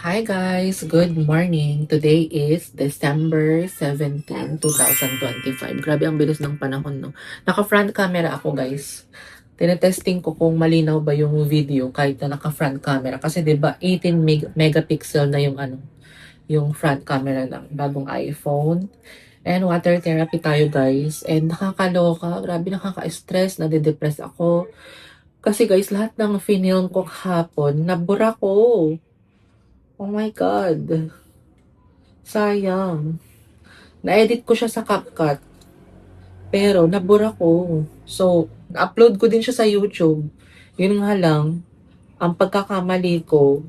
Hi guys, good morning. Today is December 17, 2025. Grabe ang bilis ng panahon, no? Naka-front camera ako, guys. Tinetesting ko kung malinaw ba yung video kahit na naka-front camera. Kasi 'di ba 18 megapixel na yung yung front camera ng bagong iPhone. And water therapy tayo, guys. And nakakaloka, grabe nakaka-stress, nade-depress ako. Kasi guys, lahat ng film ko kahapon, nabura ko. Oh my God. Sayang. Na-edit ko siya sa CapCut. Pero, nabura ko. So, na-upload ko din siya sa YouTube. Yun nga lang, ang pagkakamali ko,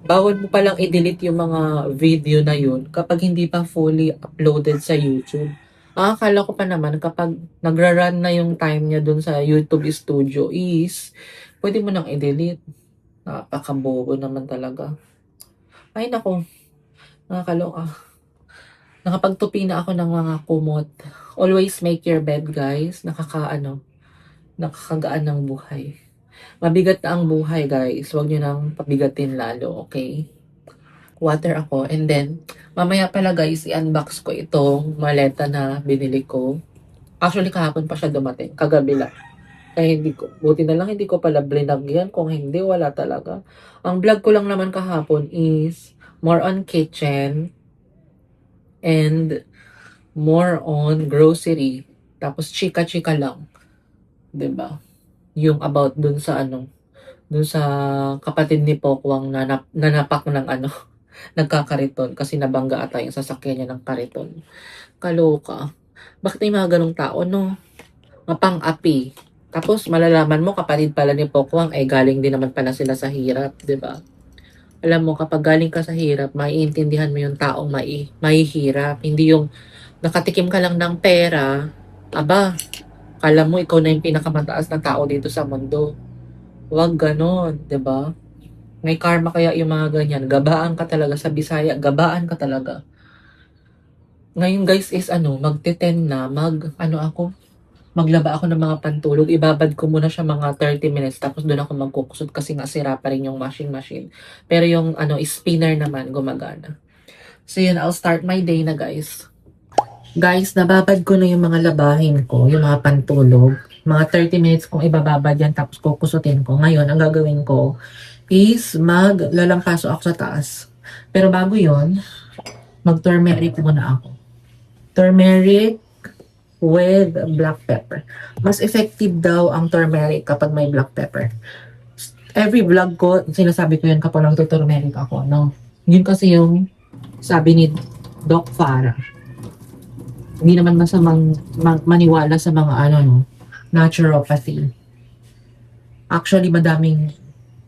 bawal mo palang i-delete yung mga video na yun kapag hindi pa fully uploaded sa YouTube. Ang akala ko pa naman kapag nagra-run na yung time niya dun sa YouTube Studio is, pwede mo nang i-delete. Napakabobo naman talaga. Ay nako, nakakaloka. Nakapagtupi na ako ng mga kumot. Always make your bed, guys. Nakakagaan ng buhay. Mabigat na ang buhay, guys. Huwag nyo nang pabigatin lalo, okay? Water ako. And then, mamaya pala, guys, i-unbox ko itong maleta na binili ko. Actually, kahapon pa siya dumating. Kagabi lang. Kaya buti na lang hindi ko pala blinagyan. Kung hindi, wala talaga. Ang vlog ko lang naman kahapon is more on kitchen and more on grocery. Tapos chika-chika lang. 'Di ba? Yung about dun sa dun sa kapatid ni Pokwang na nanapak ng nagkakariton kasi nabangga ata yung sasakyan niya ng kariton. Kaloka. Bakit may mga ganong tao, no? Mapang-api. Tapos malalaman mo kapatid pala ni Pokwang ay galing din naman pala sila sa hirap, 'di ba? Alam mo kapag galing ka sa hirap, maiintindihan mo yung taong mahihirap, hindi yung nakatikim ka lang ng pera, aba, kala mo ikaw na yung pinakamataas na tao dito sa mundo. Huwag ganon, 'di ba? May karma kaya yung mga ganyan. Gabaan ka talaga sa Bisaya, gabaan ka talaga. Ngayon guys is magte-10 na, maglaba ako ng mga pantulog, ibabad ko muna siya mga 30 minutes, tapos doon ako magkukusot kasi nga sira pa rin yung washing machine. Pero yung spinner naman, gumagana. So yun, I'll start my day na guys. Guys, nababad ko na yung mga labahin ko, yung mga pantulog. Mga 30 minutes kong ibababad yan, tapos kukusutin ko. Ngayon, ang gagawin ko is maglalampaso ako sa taas. Pero bago yon, mag-turmeric muna ako. Turmeric with black pepper. Mas effective daw ang turmeric kapag may black pepper. Every vlog ko, sinasabi ko yun kapag nagtuturmeric ako, no? Yun kasi yung sabi ni Doc Farah. Hindi naman masamang maniwala sa mga naturopathy. Actually, madaming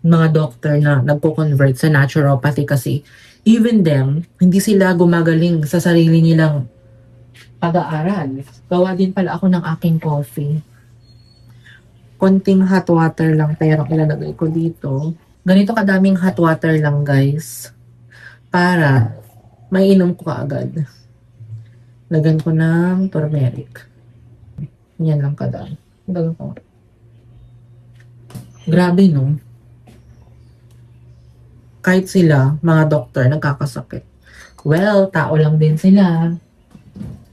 mga doctor na nagko-convert sa naturopathy kasi even them, hindi sila gumagaling sa sarili nilang pag-aaral. Gawa din pala ako ng aking coffee. Konting hot water lang pero ilalagay ko dito. Ganito kadaming hot water lang guys. Para mainom ko kaagad. Lagyan ko ng turmeric. Yan lang kadami. Lagyan ko. Grabe no. Kahit sila, mga doktor, nagkakasakit. Well, tao lang din sila.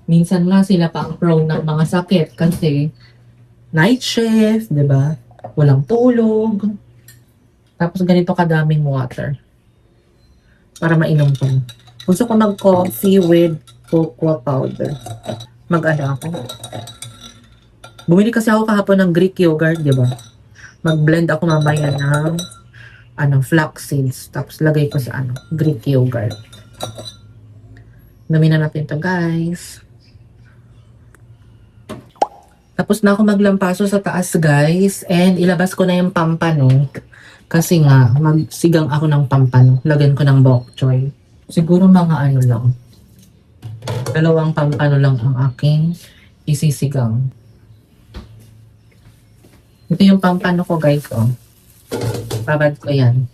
Minsan nga sila pa ang prone ng mga sakit kasi night shift, 'di ba? Walang tulog. Tapos ganito kadaming water para mainom ko. Gusto ko mag-coffee with cocoa powder. Mag-ano ako. Bumili kasi ako kahapon ng Greek yogurt, 'di ba? Mag-blend ako mamaya ng flax seeds. Tapos lagay ko sa Greek yogurt. Namin na natin 'to, guys. Tapos na ako maglampaso sa taas, guys. And ilabas ko na yung pampano. Kasi nga, magsigang ako ng pampano. Lagyan ko ng bok choy. Siguro mga lang. 2 pampano lang ang aking isisigang. Ito yung pampano ko, guys. Oh. Babad ko yan.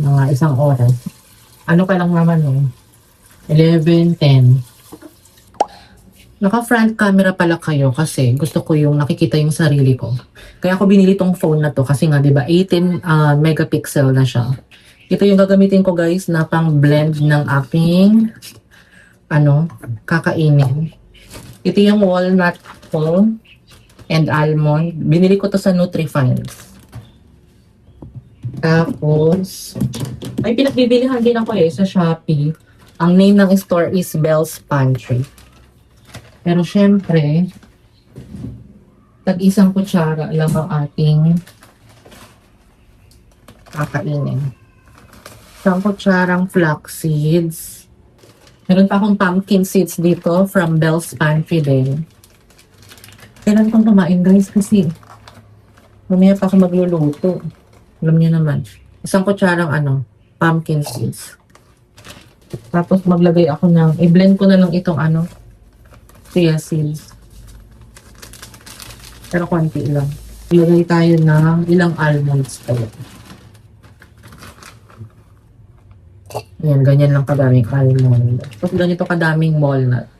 Mga 1 oras. Ano ka lang naman, 11:10. Naka-front camera pala kayo kasi gusto ko yung nakikita yung sarili ko. Kaya ako binili tong phone na to kasi nga 'di ba 18 megapixel na siya. Ito yung gagamitin ko guys na pang blend ng aking kakainin. Ito yung walnut foam and almond. Binili ko to sa Nutrifines. Tapos, ay pinagbibilihan din ako sa Shopee. Ang name ng store is Bell's Pantry. Pero syempre, tag-isang kutsara lang ang ating kakainin. Isang kutsarang flax seeds. Meron pa akong pumpkin seeds dito from Bell's Pantry din. Kailan kong kumain guys kasi mamaya pa ako magluluto. Alam niyo naman. Isang kutsarang pumpkin seeds. Tapos maglagay ako i-blend ko na lang itong chia seeds. Pero konti lang. Ilagay tayo ng ilang almonds tayo. Ayan, ganyan lang kadaming almond. Tapos ganito kadaming walnut.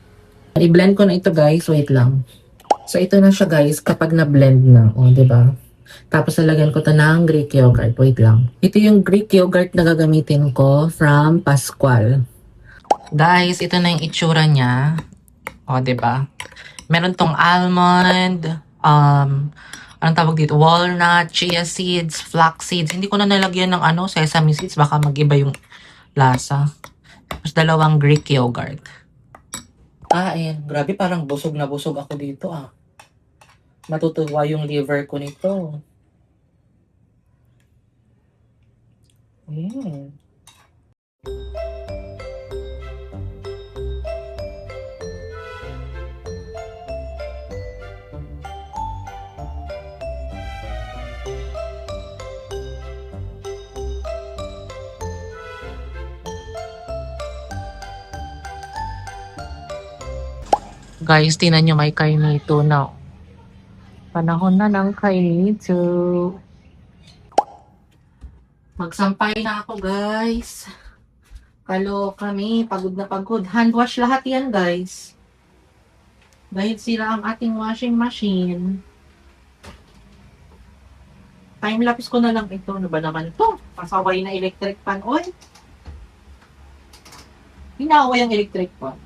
I-blend ko na ito guys. Wait lang. So ito na siya guys kapag na-blend na. O, diba? Tapos lalagyan ko to ng Greek yogurt. Wait lang. Ito yung Greek yogurt na gagamitin ko from Pascual. Guys, ito na yung itsura niya. O, diba? Meron tong almond, anong tawag dito? Walnut, chia seeds, flax seeds. Hindi ko na nalagyan ng sesame seeds. Baka mag-iba yung lasa. Tapos dalawang Greek yogurt. Ayan. Grabe, parang busog na busog ako dito Matutuwa yung liver ko nito. Guys, tinan nyo may kainito na. Panahon na ng kainito. Magsampay na ako guys. Kalo kami, pagod na pagod. Hand wash lahat yan guys. Dahil sila ang ating washing machine. Time lapse ko na lang ito. Ano ba naman to? Pasaway na electric fan oil. Hinaway ang electric fan.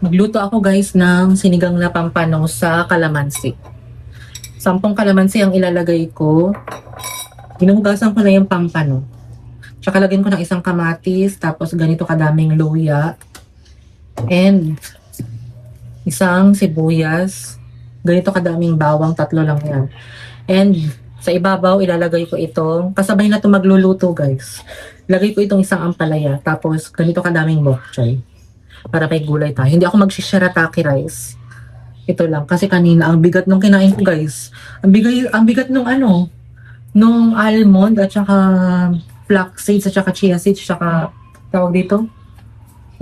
Magluto ako guys ng sinigang na pampano sa kalamansi. 10 kalamansi ang ilalagay ko. Ginuhugasan ko na yung pampano. Tsaka lagyan ko ng isang kamatis, tapos ganito kadaming luya. And isang sibuyas. Ganito kadaming bawang, 3 lang yan. And sa ibabaw, ilalagay ko itong, kasabay na ito magluluto guys. Lagay ko itong isang ampalaya, tapos ganito kadaming bok choy. Para may gulay tayo. Hindi ako mag-shirataki rice. Ito lang. Kasi kanina, ang bigat nung kinain ko, guys. Ang bigat nung nung almond, at saka flax seeds, at saka chia seeds, at saka, tawag dito,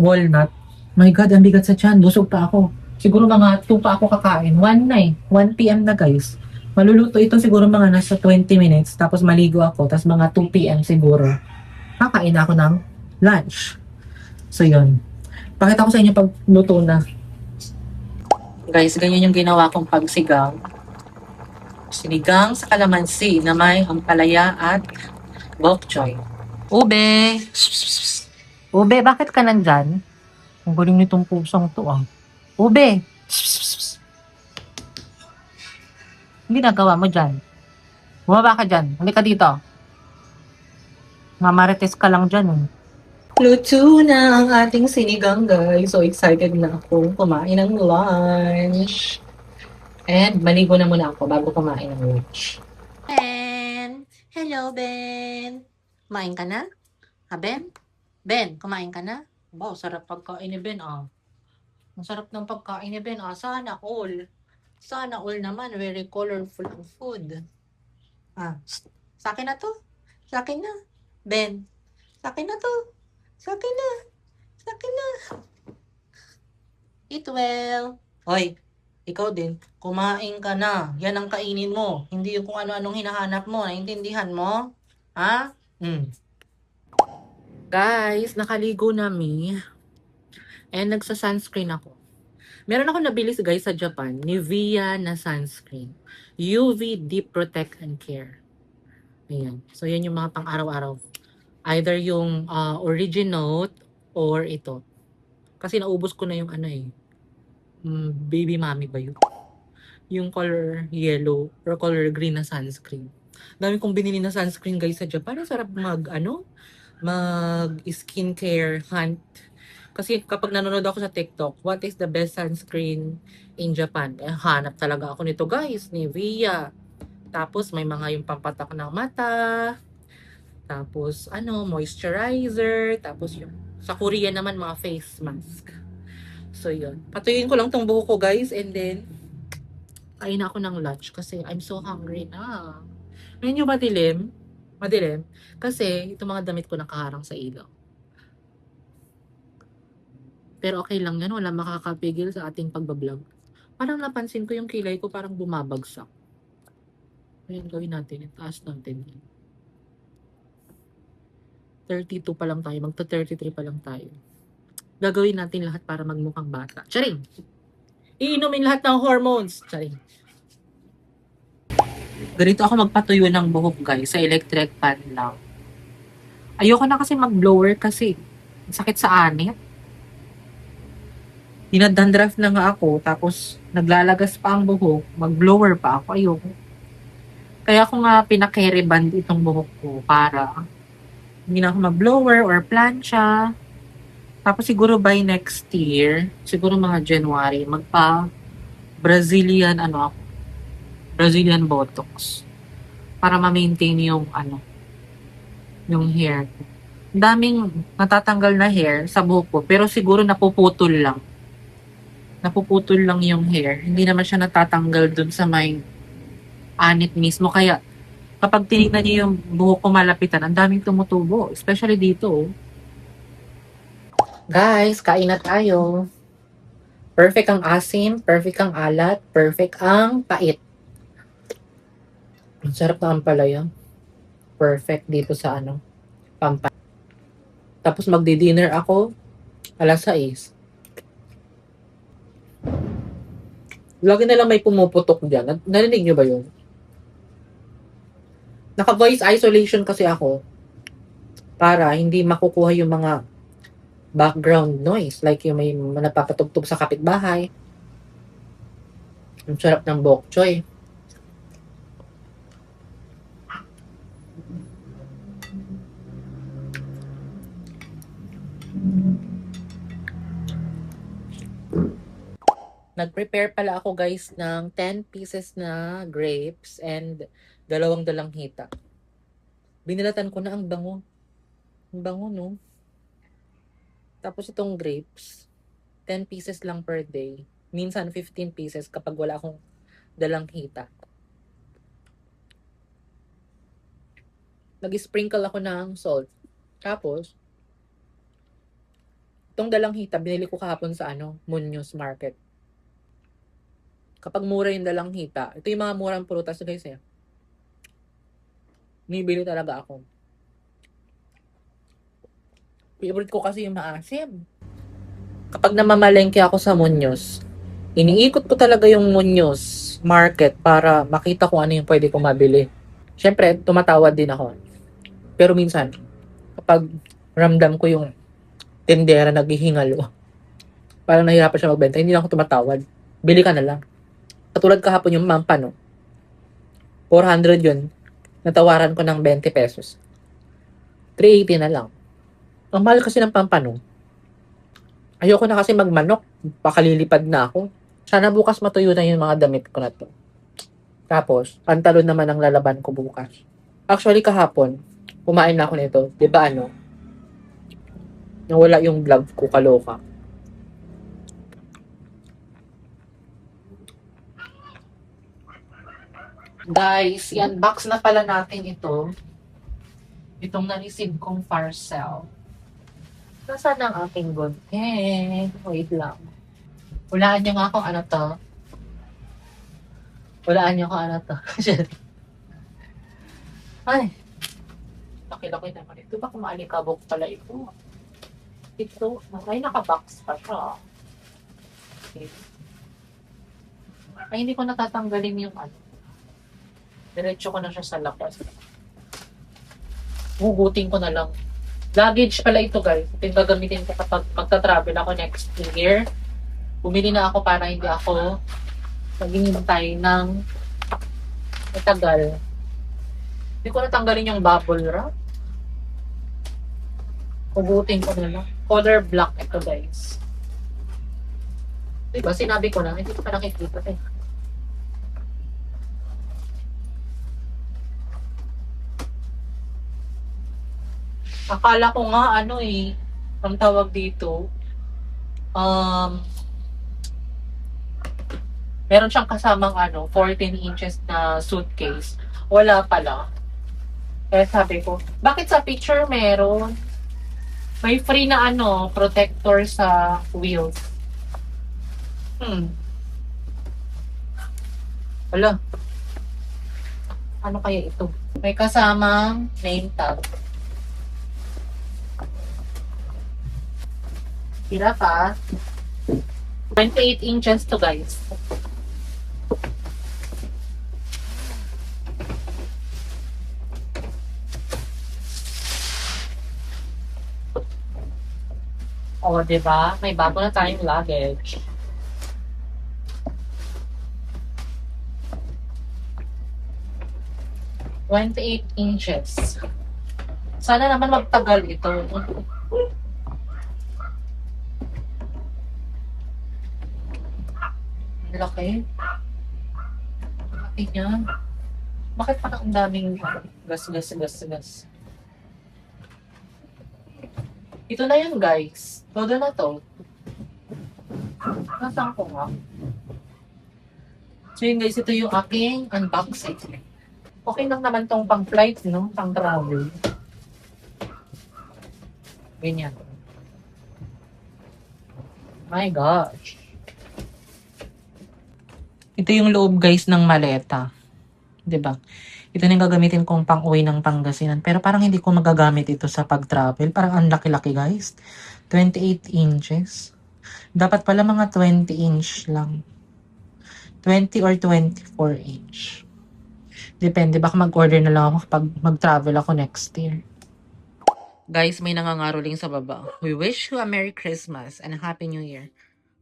walnut. My God, ang bigat sa tiyan. Busog pa ako. Siguro mga 2 pa ako kakain. 1 na 1 p.m. na, guys. Maluluto ito siguro mga nasa 20 minutes. Tapos maligo ako. Tapos mga 2 p.m. siguro. Kakain ako ng lunch. So, yun. Pakita ko sa inyo pag luto na. Guys, ganyan yung ginawa kong pagsigang. Sinigang sa kalamansi na may ampalaya at bok choy. Ube! Ube, bakit ka nandyan? Ang galing nitong pusang to Ube! Hindi nagawa mo dyan. Bumaba ka dyan. Halika dito. Mamarites ka lang dyan eh. Luto na ang ating sinigang, guys. So excited na ako kumain ng lunch. And maligo na muna ako bago kumain ng lunch. Ben! Hello, Ben! Kumain ka na? Ha, Ben? Ben, kumain ka na? Wow, sarap pagkain ni Ben, ah. Ang sarap ng pagkain ni Ben, ah. Sana all. Sana all naman. Very colorful ang food. Ah, sa akin na to. Sa akin na. Ben, sa akin na to. Sa akin na. Sa akin na. Eat well. Hoy, ikaw din. Kumain ka na. Yan ang kainin mo. Hindi yung kung ano-anong hinahanap mo. Naintindihan mo? Ha? Guys, nakaligo na mi. And nagsa-sunscreen ako. Meron ako nabili guys sa Japan. Nivea na sunscreen. UV Deep Protect and Care. Ayan. So, yan yung mga pang-araw-araw. Either yung Originote or ito. Kasi naubos ko na yung ano eh. Baby Mommy ba yun? Yung color yellow or color green na sunscreen. Dami kong binili na sunscreen guys sa Japan. Ang sarap mag skincare hunt. Kasi kapag nanonood ako sa TikTok, what is the best sunscreen in Japan? Eh, hanap talaga ako nito guys. Nivea. Tapos may mga yung pampatak ng mata. Tapos moisturizer. Tapos yung sa Korea naman mga face mask. So yun. Patuyuin ko lang tong buhok ko guys. And then kain na ako ng lunch kasi I'm so hungry na. Ngayon yung madilim. Madilim. Kasi itong mga damit ko nakaharang sa ilaw. Pero okay lang yan. Wala makakapigil sa ating pagbablog. Parang napansin ko yung kilay ko parang bumabagsak. Ngayon gawin natin. Taas natin. 32 pa lang tayo. Magta 33 pa lang tayo. Gagawin natin lahat para magmukhang bata. Charing! Iinumin lahat ng hormones. Charing. Ganito ako magpatuyo ng buhok guys. Sa electric fan lang. Ayoko na kasi mag-blower kasi sakit sa anit. Dinadandruff na nga ako, tapos naglalagas pa ang buhok, mag-blower pa ako, ayoko. Kaya ako nga pinaka-carry band itong buhok ko para hindi na ako mag-blower or plancha. Tapos siguro by next year, siguro mga January, Brazilian Brazilian Botox. Para ma-maintain yung yung hair ko. Daming natatanggal na hair sa buhok ko, pero siguro napuputol lang yung hair. Hindi naman siya natatanggal dun sa may anit mismo. Kaya, kapag tinignan niyo yung buhok ko malapitan, ang daming tumutubo. Especially dito. Oh. Guys, kain na tayo. Perfect ang asim, perfect ang alat, perfect ang pait. Ang sarap na ampalaya. Perfect dito sa Pampanga. Tapos magdi-dinner ako alas 6. Lagi na lang may pumuputok dyan. Narinig nyo ba yun? Naka-voice isolation kasi ako para hindi makukuha yung mga background noise. Like yung may napapatugtog sa kapitbahay. Ang sarap ng bok choy. Nag-prepare pala ako guys ng 10 pieces na grapes and 2 dalanghita. Binilatan ko na ang bango. Ang bango, no? Tapos itong grapes, 10 pieces lang per day. Minsan 15 pieces kapag wala akong dalanghita. Nag-sprinkle ako ng salt. Tapos, itong dalanghita, binili ko kahapon sa Muñoz Market. Kapag mura yung dalanghita, ito yung mga murang prutas guys eh. Nibili talaga ako. Favorite ko kasi yung maasim. Kapag namamalengke ako sa Muñoz, iniikot ko talaga yung Muñoz Market para makita kung ano yung pwede ko mabili. Siyempre, tumatawad din ako. Pero minsan, kapag ramdam ko yung tindera naghihingalo, parang nahihirapan siya magbenta, hindi na ako tumatawad. Bili ka na lang. Katulad kahapon yung mampa, no? 400 yun. Natawaran ko ng 20 pesos. 380 na lang. Ang mahal kasi ng pampano. Ayoko na kasi magmanok. Pakalilipad na ako. Sana bukas matuyo na yung mga damit ko na to. Tapos, pantalon naman ang lalaban ko bukas. Actually, kahapon, kumain na ako nito. Di ba ano? Nawala yung vlog ko, kaloka. Guys, i-unbox na pala natin ito. Itong na-receive kong parcel. Nasaan ang aking gunting? Wait lang. Hulaan niyo nga kung ano to. Hulaan niyo kung ano to. Ay, laki-laki naman ito. Baka maalikabok pala ito. Ito, ay nakabox pa siya. Okay. Ay, hindi ko natatanggalin yung ano. Diretso ko na siya sa lakas. Hugutin ko na lang. Luggage pala ito, guys. Ito yung gagamitin ko kapag magta-travel ako next year. Bumili na ako para hindi ako maghihintay ng matagal. Hindi ko natanggalin yung bubble wrap. Hugutin ko na lang. Color black ito, guys. Diba, sinabi ko na, hindi ko pa nakikita eh. Akala ko nga, ano eh, ang tawag dito, meron siyang kasamang 14 inches na suitcase. Wala pala. Kaya sabi ko, bakit sa picture meron? May free na protector sa wheels. Wala. Ano kaya ito? May kasamang name tag. Tira pa. 28 inches to, guys. O, diba? May bago na tayong luggage. $28 inches. Sana naman magtagal ito. Laki. Laki niya. Bakit parang ang daming gas. Ito na yan, guys. Todo na to. Nasaan ko nga? So yun, guys, ito yung aking unboxing. Okay lang naman tong pang flight, no? Pang travel. Ganyan. My gosh. Ito yung loob, guys, ng maleta. 'Di ba? Ito na yung gagamitin kong pang-uwi ng Pangasinan. Pero parang hindi ko magagamit ito sa pag-travel. Parang ang laki-laki, guys. 28 inches. Dapat pala mga 20 inch lang. 20 or 24 inch. Depende. Baka mag-order na lang ako kapag mag-travel ako next year. Guys, may nangangaroling sa baba. We wish you a Merry Christmas and a Happy New Year.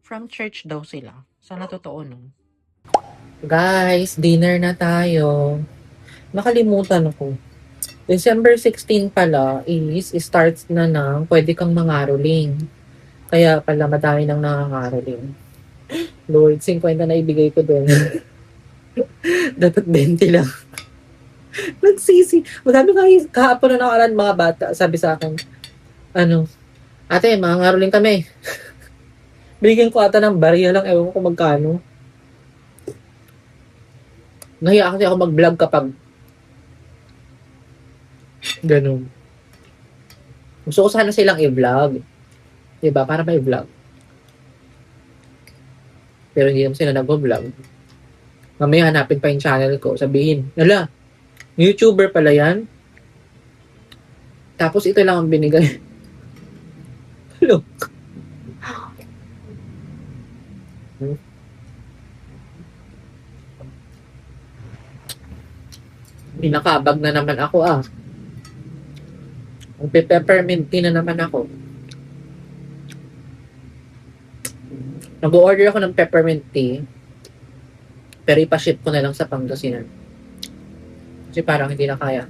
From church daw sila. Sana totoo, no? Guys, dinner na tayo. Nakalimutan ko. December 16 pala is starts na ng pwede kang mangaroling. Kaya pala madami nang nangangaroling. Lord, 50 na ibigay ko doon. Dapat 20 lang. Nagsisi. Madami kahapon na nakaraan mga bata. Sabi sa akin, ate, mangangaroling kami. Bigyan ko ata ng barya lang. Ewan ko kung magkano. Nahiya kasi ako mag-vlog kapag ganun. Gusto ko sana silang i-vlog. Diba? Para may vlog. Pero hindi naman sila nag-vlog. Mamaya hanapin pa yung channel ko. Sabihin, nala, YouTuber pala yan. Tapos ito lang ang binigay. Look. Pinakabag na naman ako Peppermint tea na naman ako. Nag-order ako ng peppermint tea. Pero ipaship ko na lang sa Pangasinan. Kasi parang hindi na kaya.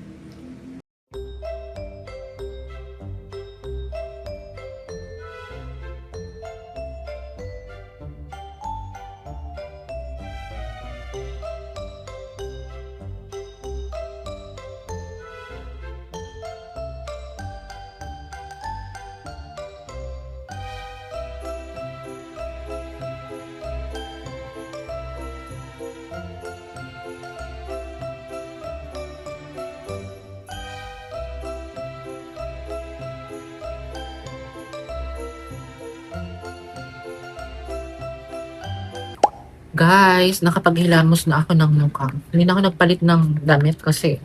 Guys, nakapaghilamos na ako ng mukha. Hindi na ako nagpalit ng damit kasi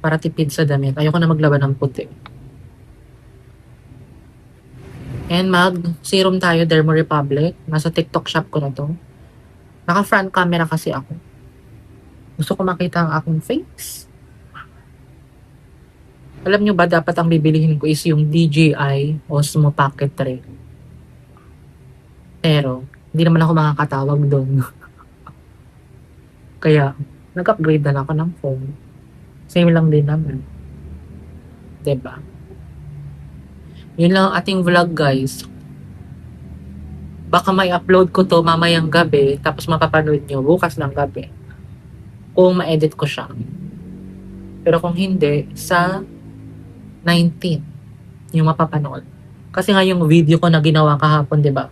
para tipid sa damit. Ayoko na maglaban ng puti. And mag-serum tayo, Dermo Republic. Nasa TikTok shop ko na to. Naka-front camera kasi ako. Gusto ko makita ang aking face. Alam nyo ba, dapat ang bibilihin ko is yung DJI Osmo Pocket 3. Pero, hindi naman ako makakatawag doon. Kaya, nag-upgrade na lang ako ng phone. Same lang din naman. Diba? Yun lang ang ating vlog, guys. Baka may upload ko to mamayang gabi, tapos mapapanood nyo bukas ng gabi. Kung ma-edit ko siya. Pero kung hindi, sa 19 yung mapapanood. Kasi nga yung video ko na ginawa kahapon, diba,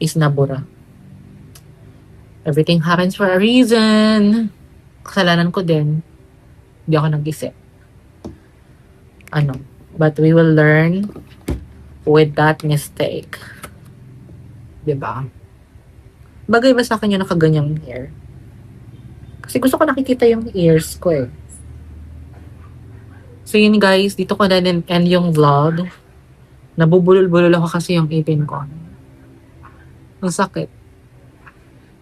is nabura. Everything happens for a reason. Kasalanan ko din. Hindi ako nag-isip. But we will learn with that mistake. Diba? Bagay ba sa akin yung nakaganyang hair? Kasi gusto ko nakikita yung ears ko eh. So yun guys, dito ko na din end yung vlog. Nabubulol-bulol ako kasi yung ipin ko. Ang sakit.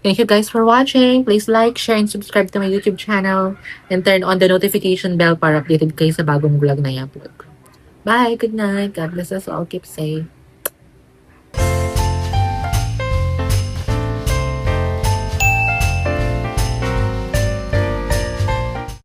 Thank you guys for watching. Please like, share, and subscribe to my YouTube channel. And turn on the notification bell para updated kayo sa bagong vlog na i-upload. Bye! Good night! God bless us all. Keep safe.